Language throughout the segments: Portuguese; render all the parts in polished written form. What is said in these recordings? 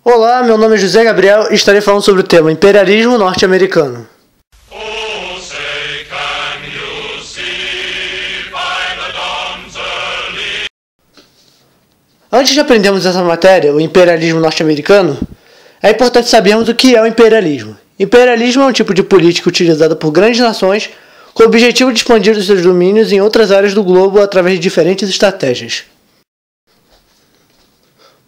Olá, meu nome é José Gabriel e estarei falando sobre o tema imperialismo norte-americano. Antes de aprendermos essa matéria, o imperialismo norte-americano, é importante sabermos o que é o imperialismo. Imperialismo é um tipo de política utilizada por grandes nações com o objetivo de expandir os seus domínios em outras áreas do globo através de diferentes estratégias.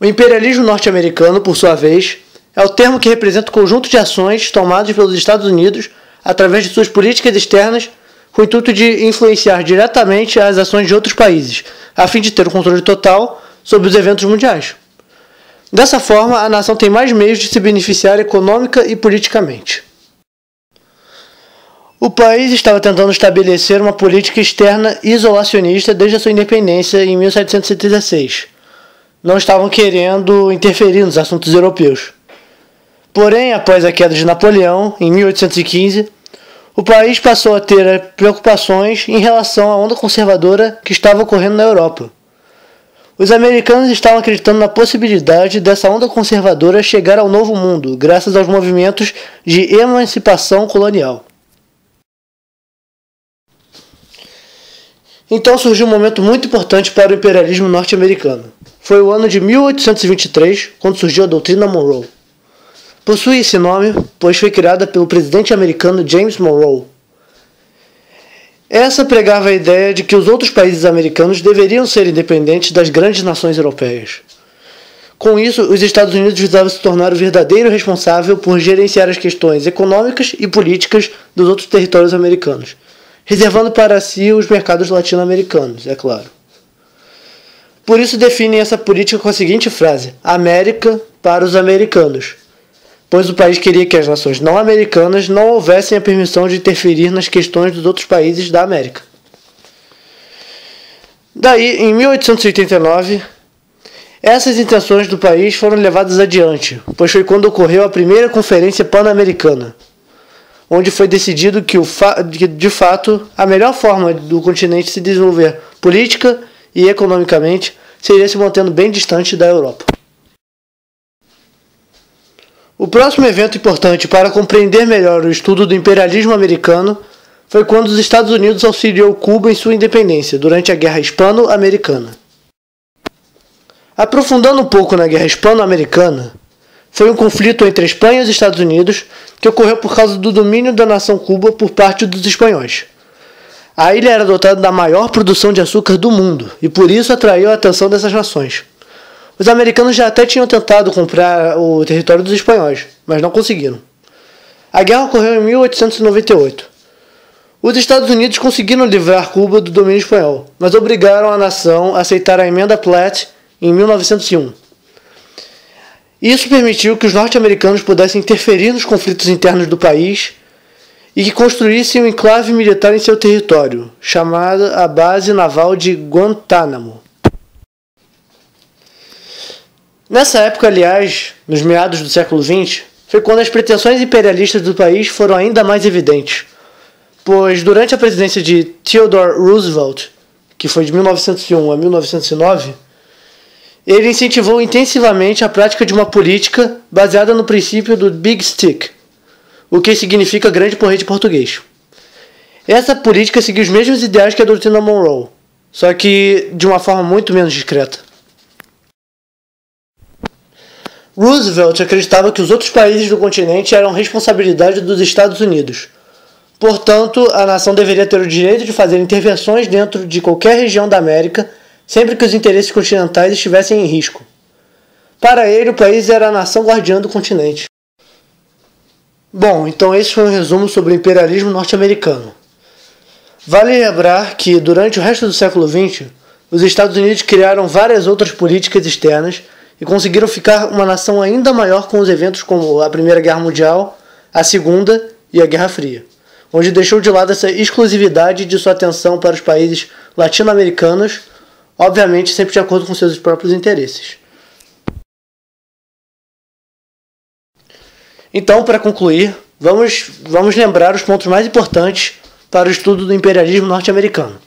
O imperialismo norte-americano, por sua vez, é o termo que representa o conjunto de ações tomadas pelos Estados Unidos através de suas políticas externas com o intuito de influenciar diretamente as ações de outros países, a fim de ter o controle total sobre os eventos mundiais. Dessa forma, a nação tem mais meios de se beneficiar econômica e politicamente. O país estava tentando estabelecer uma política externa isolacionista desde a sua independência em 1716. Não estavam querendo interferir nos assuntos europeus. Porém, após a queda de Napoleão, em 1815, o país passou a ter preocupações em relação à onda conservadora que estava ocorrendo na Europa. Os americanos estavam acreditando na possibilidade dessa onda conservadora chegar ao Novo Mundo, graças aos movimentos de emancipação colonial. Então surgiu um momento muito importante para o imperialismo norte-americano. Foi o ano de 1823, quando surgiu a doutrina Monroe. Possui esse nome, pois foi criada pelo presidente americano James Monroe. Essa pregava a ideia de que os outros países americanos deveriam ser independentes das grandes nações europeias. Com isso, os Estados Unidos visavam se tornar o verdadeiro responsável por gerenciar as questões econômicas e políticas dos outros territórios americanos, reservando para si os mercados latino-americanos, é claro. Por isso definem essa política com a seguinte frase: América para os americanos, pois o país queria que as nações não americanas não houvessem a permissão de interferir nas questões dos outros países da América. Daí, em 1889, essas intenções do país foram levadas adiante, pois foi quando ocorreu a primeira Conferência Pan-Americana, onde foi decidido que, de fato, a melhor forma do continente se desenvolver política e economicamente seria se mantendo bem distante da Europa. O próximo evento importante para compreender melhor o estudo do imperialismo americano foi quando os Estados Unidos auxiliou Cuba em sua independência durante a Guerra Hispano-Americana. Aprofundando um pouco na Guerra Hispano-Americana, foi um conflito entre a Espanha e os Estados Unidos que ocorreu por causa do domínio da nação Cuba por parte dos espanhóis. A ilha era dotada da maior produção de açúcar do mundo e por isso atraiu a atenção dessas nações. Os americanos já até tinham tentado comprar o território dos espanhóis, mas não conseguiram. A guerra ocorreu em 1898. Os Estados Unidos conseguiram livrar Cuba do domínio espanhol, mas obrigaram a nação a aceitar a Emenda Platt em 1901. Isso permitiu que os norte-americanos pudessem interferir nos conflitos internos do país e que construíssem um enclave militar em seu território, chamada a Base Naval de Guantánamo. Nessa época, aliás, nos meados do século XX, foi quando as pretensões imperialistas do país foram ainda mais evidentes, pois durante a presidência de Theodore Roosevelt, que foi de 1901 a 1909, ele incentivou intensivamente a prática de uma política baseada no princípio do Big Stick, o que significa grande porrete em português. Essa política seguiu os mesmos ideais que a doutrina Monroe, só que de uma forma muito menos discreta. Roosevelt acreditava que os outros países do continente eram responsabilidade dos Estados Unidos. Portanto, a nação deveria ter o direito de fazer intervenções dentro de qualquer região da América, sempre que os interesses continentais estivessem em risco. Para ele, o país era a nação guardiã do continente. Bom, então esse foi um resumo sobre o imperialismo norte-americano. Vale lembrar que, durante o resto do século XX, os Estados Unidos criaram várias outras políticas externas e conseguiram ficar uma nação ainda maior com os eventos como a Primeira Guerra Mundial, a Segunda e a Guerra Fria, onde deixou de lado essa exclusividade de sua atenção para os países latino-americanos, obviamente sempre de acordo com seus próprios interesses. Então, para concluir, vamos lembrar os pontos mais importantes para o estudo do imperialismo norte-americano.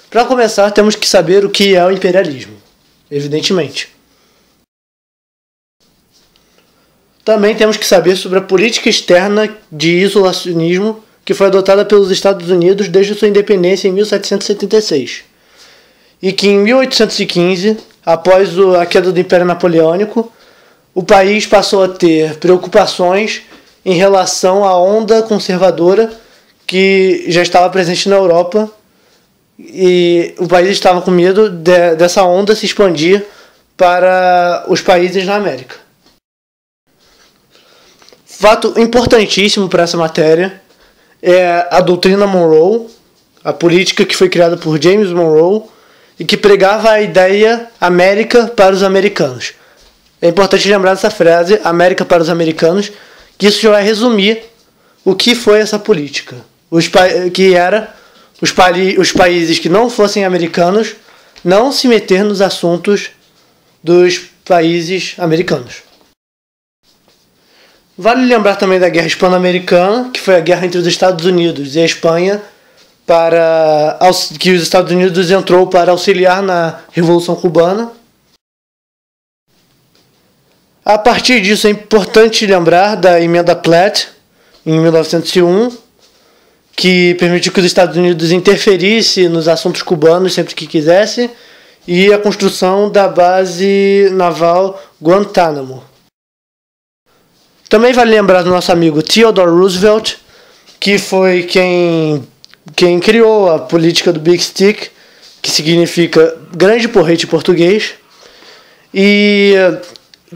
Para começar, temos que saber o que é o imperialismo, evidentemente. Também temos que saber sobre a política externa de isolacionismo que foi adotada pelos Estados Unidos desde sua independência em 1776. E que em 1815, após a queda do Império Napoleônico, o país passou a ter preocupações em relação à onda conservadora que já estava presente na Europa, e o país estava com medo dessa onda se expandir para os países na América. Fato importantíssimo para essa matéria é a doutrina Monroe, a política que foi criada por James Monroe e que pregava a ideia América para os americanos. É importante lembrar dessa frase, América para os americanos, que isso já vai resumir o que foi essa política. Que era os países que não fossem americanos não se meter nos assuntos dos países americanos. Vale lembrar também da Guerra Hispano-Americana, que foi a guerra entre os Estados Unidos e a Espanha, que os Estados Unidos entrou para auxiliar na Revolução Cubana. A partir disso é importante lembrar da Emenda Platt, em 1901, que permitiu que os Estados Unidos interferissem nos assuntos cubanos sempre que quisesse, e a construção da base naval Guantánamo. Também vale lembrar do nosso amigo Theodore Roosevelt, que foi quem criou a política do Big Stick, que significa grande porrete em português, e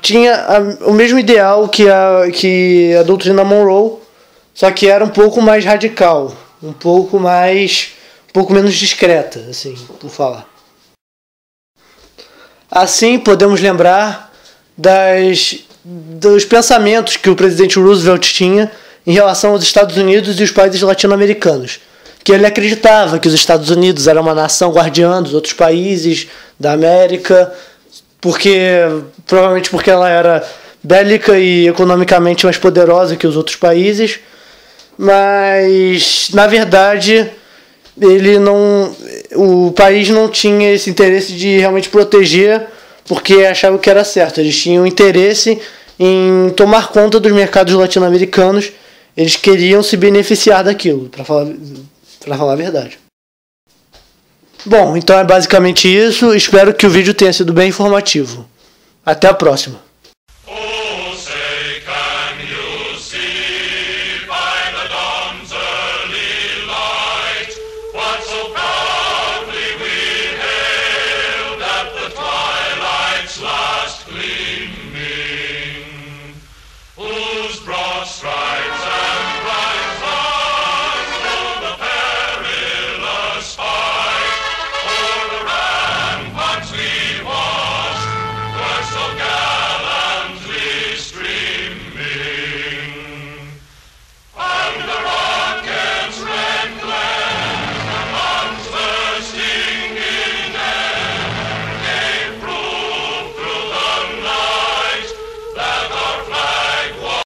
tinha o mesmo ideal que a doutrina Monroe, só que era um pouco mais radical, um pouco menos discreta, assim, por falar. Assim, podemos lembrar dos pensamentos que o presidente Roosevelt tinha em relação aos Estados Unidos e os países latino-americanos, que ele acreditava que os Estados Unidos era uma nação guardiã dos outros países da América, provavelmente porque ela era bélica e economicamente mais poderosa que os outros países, mas na verdade o país não tinha esse interesse de realmente proteger, porque achava que era certo. Eles tinham interesse em tomar conta dos mercados latino-americanos, eles queriam se beneficiar daquilo, para falar a verdade. Bom, então é basicamente isso. Espero que o vídeo tenha sido bem informativo. Até a próxima.